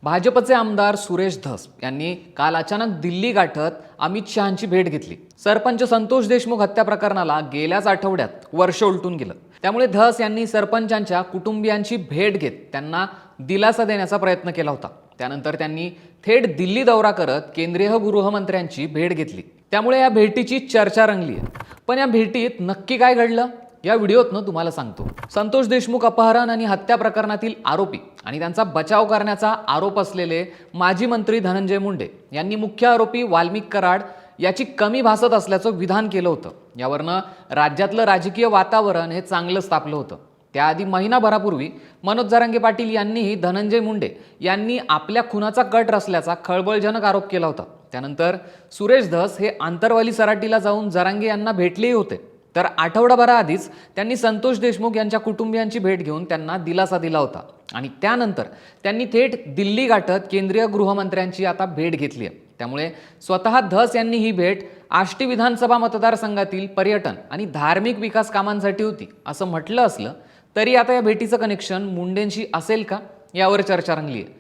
भाजपचे आमदार सुरेश धस यांनी काल अचानक दिल्ली गाठत अमित शहांची भेट घेतली। सरपंच संतोष देशमुख हत्या प्रकरणाला गेल्याच आठवड्यात वर्ष उलटून गेलं। त्यामुळे धस यांनी सरपंचांच्या कुटुंबियांची भेट घेत त्यांना दिलासा देण्याचा प्रयत्न केला होता। त्यानंतर त्यांनी थेट दिल्ली दौरा करत केंद्रीय गृहमंत्र्यांची भेट घेतली। त्यामुळे या भेटीची चर्चा रंगली आहे। पण या भेटीत नक्की काय घडलं या व्हिडिओतनं तुम्हाला सांगतो। संतोष देशमुख अपहरण आणि हत्या प्रकरणातील आरोपी आणि त्यांचा बचाव करण्याचा आरोप असलेले माजी मंत्री धनंजय मुंडे यांनी मुख्य आरोपी वाल्मिक कराड याची कमी भासत असल्याचं विधान केलं होतं। यावरनं राज्यातलं राजकीय वातावरण हे चांगलंच तापलं होतं। त्याआधी महिनाभरापूर्वी मनोज जरांगे पाटील यांनीही धनंजय मुंडे यांनी आपल्या खुनाचा कट रचल्याचा खळबळजनक आरोप केला होता। त्यानंतर सुरेश धस हे आंतरवाली सराटीला जाऊन जरांगे यांना भेटलेही होते। तर आठवडाभराआधीच त्यांनी संतोष देशमुख यांच्या कुटुंबियांची भेट घेऊन त्यांना दिलासा दिला होता आणि त्यानंतर त्यांनी थेट दिल्ली गाठत केंद्रीय गृहमंत्र्यांची आता भेट घेतली आहे। त्यामुळे स्वतः धस यांनी ही भेट आष्टी विधानसभा मतदारसंघातील पर्यटन आणि धार्मिक विकास कामांसाठी होती असं म्हटलं असलं तरी आता या भेटीचं कनेक्शन मुंडेंशी असेल का यावर चर्चा रंगली आहे।